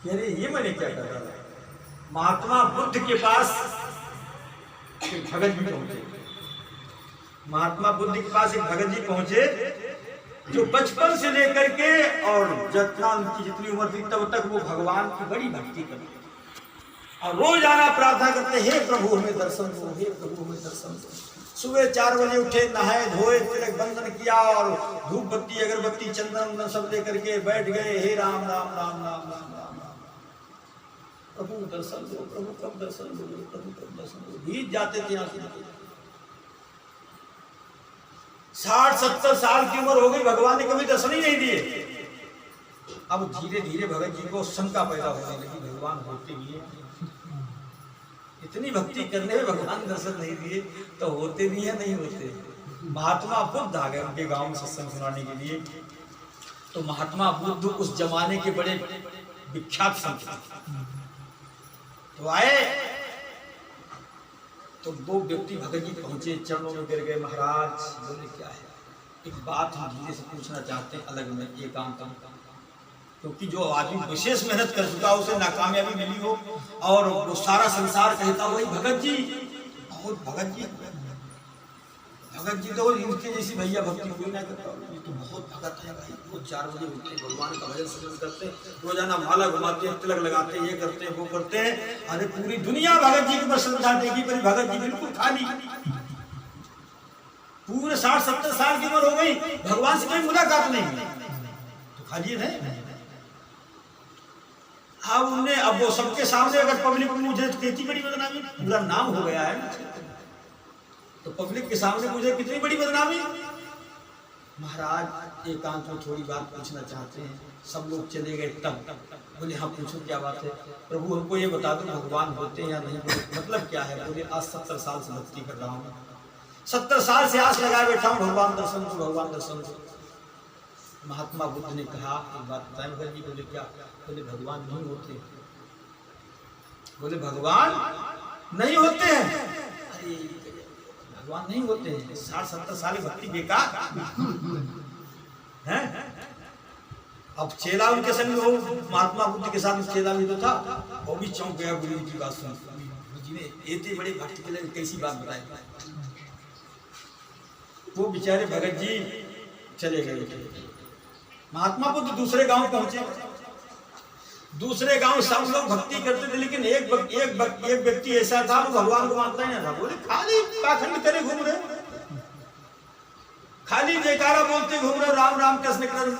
कि अरे ये मैंने क्या कर रहा था। महात्मा बुद्ध के पास एक भगत जी पहुंचे। महात्मा बुद्ध के पास एक भगत जी पहुंचे जो बचपन से लेकर के और जितना उनकी जितनी उम्र थी तब तक वो भगवान की बड़ी भक्ति करते और रोजाना प्रार्थना करते, हे प्रभु हमें दर्शन दो, हे प्रभु हमें दर्शन दो। सुबह 4 बजे उठे, नहाए धोए, तिलक बंधन किया और धूप बत्ती अगरबत्ती चंदन सब लेकर के बैठ गए। हे राम राम राम राम राम राम राम, प्रभु दर्शन दो, प्रभु कब दर्शन दो, प्रभु कब दर्शन दो। बीत जाते थे यहाँ से 60-70 साल की उम्र हो गई, भगवान ने कभी दर्शन ही नहीं दिए। अब धीरे धीरे भगत जी को शंका पैदा होने लगी, भगवान होते भी है, इतनी भक्ति करने में भगवान दर्शन नहीं दिए तो होते भी है नहीं होते। महात्मा बुद्ध आ गए उनके गांव में सत्संग सुनाने के लिए। तो महात्मा बुद्ध उस जमाने के बड़े विख्यात संत तो आए। तो 2 व्यक्ति भगत जी पहुंचे, चरणों में गिर गए। महाराज बोले क्या है, एक बात हम धीरे से पूछना चाहते हैं, अलग में एकांत में, क्योंकि जो आदमी विशेष मेहनत कर चुका उसे नाकामयाबी मिली हो और वो सारा संसार कहता वही भगत जी, बहुत भगत जी, भगत जी तो इनके जैसी भैया भक्ति कोई ना करता। ये तो बहुत भगत है भाई, वो 4 बजे उठते भगवान का भजन सजन करते, रोजाना माला घुमाते हैं, तिलक लगाते हैं, ये करते हैं वो करते हैं। अरे पूरी दुनिया भगत जी के ऊपर श्रद्धा टेकी, पर भगत जी बिल्कुल खाली। पूरे 60-70 साल की उम्र हो गई, भगवान से कोई मुलाकात नहीं, तो खाली है। हाँ उन्हें अब वो सबके सामने अगर पब्लिक मुझे कितनी बड़ी बदनामी, पूरा नाम हो गया है तो पब्लिक के सामने मुझे कितनी बड़ी बदनामी। महाराज एकांत में थोड़ी बात पूछना चाहते हैं। सब लोग चले गए। तब बोले हाँ पूछो क्या बात है। प्रभु हमको ये बता दो भगवान होते हैं या नहीं, मतलब क्या है। बोले आज 70 साल से भक्ति कर रहा हूँ, 70 साल से आस लगाए बैठा हूँ, भगवान दर्शन दो, भगवान दर्शन दो। महात्मा बुद्ध ने कहा एक बात बताएं भगत जी। बोले क्या। बोले भगवान नहीं होते। बोले भगवान नहीं होते हैं। अरे भगवान नहीं होते हैं, 60-70 साल की भक्ति बेकार है। अब चेला उनके संग हो, महात्मा बुद्ध के साथ चेला भी तो था, वो भी चौंक गया गुरु जी की बात सुन। गुरु जी ने इतने बड़े भक्त के लिए कैसी बात बताई। वो बेचारे भगत जी चले गए। महात्मा बुद्ध दूसरे गांव पहुंचे। दूसरे गांव सब लोग भक्ति करते थे, लेकिन एक व्यक्ति ऐसा था वो भगवान को मानता ही नहीं था। बोले खाली पाखंड करे घूम रहे, खाली जयकारा बोलते घूम रहे, राम राम कृष्ण कृष्ण,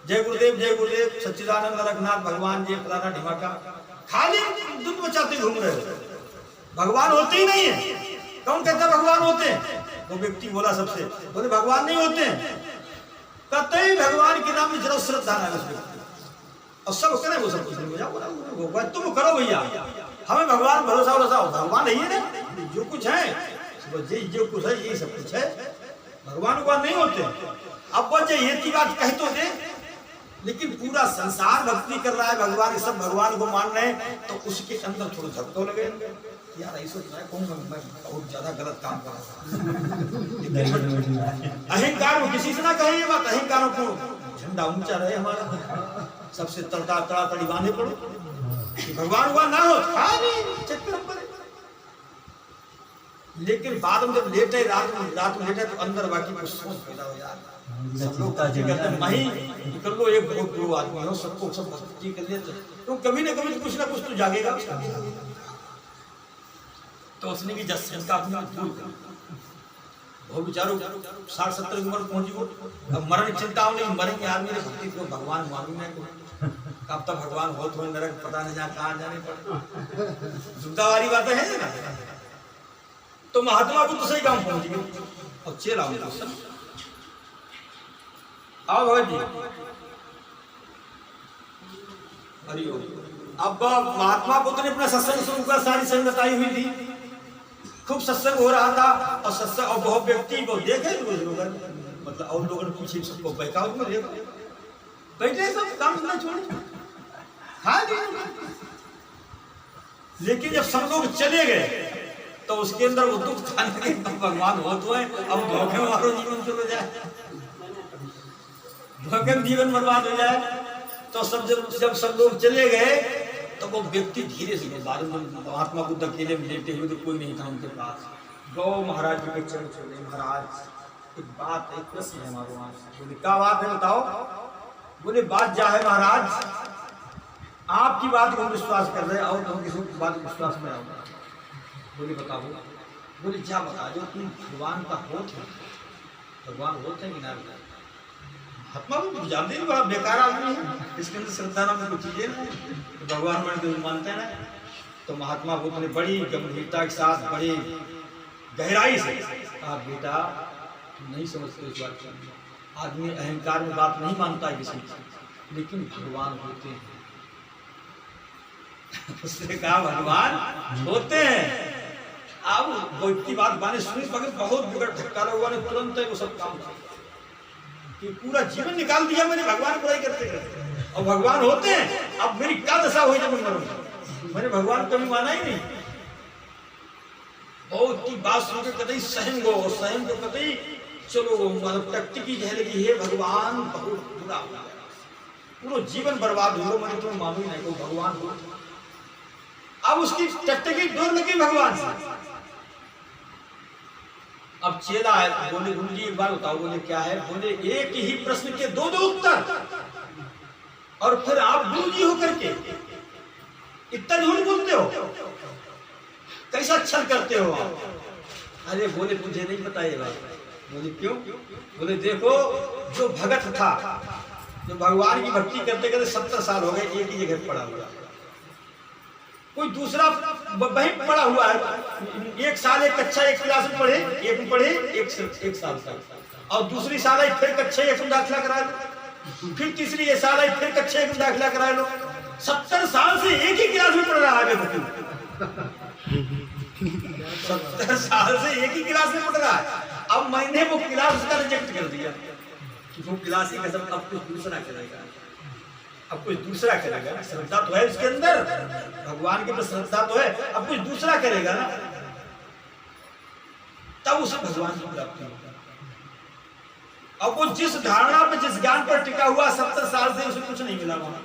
जय गुरुदेव सच्चिदानंद रघुनाथ भगवान जी फलाना ढिमाका, खाली धुन मचाते घूम रहे, भगवान होते ही नहीं है। कौन कहता भगवान होते हैं। वो व्यक्ति बोला सबसे, बोले भगवान नहीं होते हैं। कतई भगवान के नाम में जरा श्रद्धा है और सब करे वो सब कुछ नहीं हो जाओ, तुम करो भैया, हमें भगवान भरोसा भगवान नहीं है ना, जो कुछ है जो कुछ है यही सब कुछ है, भगवान को नहीं होते। अब वो ये की बात कह तो दे, लेकिन पूरा संसार भक्ति कर रहा है भगवान, सब भगवान को मान रहे हैं, तो उसके अंदर थोड़ा झटको लगे यार ऐसा कौन मैं बहुत ज्यादा गलत काम कर रहा हूँ। अहंकार को किसी से ना कहे ये बात, अहंकार को झंडा ऊंचा रहे हमारा, सबसे तड़ी बांधे पड़ो कि भगवान हुआ ना हो चक्कर। लेकिन बाद में जब लेटे रात में लेटे तो अंदर बाकी कुछ सोच पैदा हो यार, सब लोग कहते कर लो, एक बहुत दो आदमी हो, सबको सब भक्ति कर लिए तो कभी ना कभी कुछ ना कुछ तो जागेगा। तो उसने की जस वो बेचारो 60-70 की उम्र पहुंची वो, अब मरण चिंता हो नहीं, मरेंगे आदमी ने भक्ति को भगवान मालूम है कब तक भगवान हो तो नरक पता नहीं कहाँ जाने पड़े, जुदा वाली बातें है ना। तो महात्मा बुद्ध सही काम पहुंच गए और चेला आओ भगत जी। हरिओम। अब महात्मा बुद्ध ने अपना सत्संग शुरू कर, सारी संगत आई हुई थी, खूब सत्संग हो रहा था और सत्संग और बहुत व्यक्ति को देखे लोग, मतलब और लोगों ने पीछे सबको बैठा में देखो बैठे सब काम ना छोड़े हाँ। लेकिन जब सब लोग चले गए तो उसके अंदर वो दुख था कि भगवान हो तो है, अब धोखे मारो जीवन चलो जाए, धोखे में जीवन बर्बाद हो जाए। तो जब सब लोग चले गए तो वो व्यक्ति धीरे से बाद में महात्मा बुद्ध अकेले में लेटे हुए तो कोई नहीं था उनके पास। गौ महाराज जी के चरण छोड़े, महाराज एक बात एक प्रश्न है हमारे वहां। बोले क्या बात है बताओ। बोले बात जा है महाराज, आपकी बात को हम विश्वास कर रहे हैं और हम किसी की बात को विश्वास में आऊंगा। बोले बताओ। बोले क्या बता जो तुम भगवान का होत है, भगवान होते हैं कि ना। महात्मा को जानते नहीं, बड़ा बेकार आदमी है, इसके अंदर श्रद्धा नाम कुछ चीजें ना, तो भगवान में तो मानते हैं ना। तो महात्मा बुद्ध ने बड़ी गंभीरता के साथ बड़ी गहराई से कहा बेटा तुम नहीं समझते इस बात को। आदमी अहंकार में बात नहीं मानता है किसी की, लेकिन भगवान होते हैं। उसने कहा भगवान होते हैं। अब वो की बात माने सुनी मगर बहुत बिगड़ धक्का लगा ने तुरंत वो सब काम कि पूरा जीवन निकाल दिया मैंने भगवान बुराई करते करते। और भगवान होते हैं, अब मेरी क्या दशा हुई जब मरूंगा। मैंने भगवान को भी माना ही नहीं। बहुत की बात सुनकर कतई सहम गो, सहम को कतई चलो मतलब टकटकी कह लगी हे भगवान बहुत बुरा हुआ, पूरा जीवन बर्बाद हो। मैंने तुम्हें मालूम नहीं को भगवान हो। अब उसकी टकटकी दूर लगी भगवान से। अब चेला है, बोले गुरु जी एक बार बताओ। बोले क्या है। बोले एक ही प्रश्न के दो उत्तर, और फिर आप गुरु जी होकर के इतना झूठ बोलते हो, कैसा छल करते हो आप। अरे बोले मुझे नहीं पता ये बात। बोले क्यों। बोले देखो जो भगत था, जो भगवान की भक्ति करते करते 70 साल हो गए, एक ही जगह पड़ा हुआ, कोई दूसरा वहीं पड़ा हुआ है। एक साल एक कक्षा एक क्लास में पढ़े, एक में पढ़े एक साल तक, और दूसरी साल आई फिर कक्षा एक में दाखिला करा लो, फिर तीसरी ये साल आई फिर कक्षा एक में दाखिला करा लो। 70 साल से एक ही क्लास में पढ़ रहा है। 70 साल से एक ही क्लास में पढ़ रहा है। अब मैंने वो क्लास उसका रिजेक्ट कर दिया कि वो क्लास ही कसम, अब कुछ दूसरा करेगा, अब कुछ दूसरा करेगा। श्रद्धा तो है उसके अंदर, भगवान के प्रति श्रद्धा तो है, अब कुछ दूसरा करेगा ना, तब उसे भगवान की प्राप्ति होगा। अब वो जिस धारणा पे जिस ज्ञान पर टिका हुआ 70 साल से उसे कुछ नहीं मिला वहां।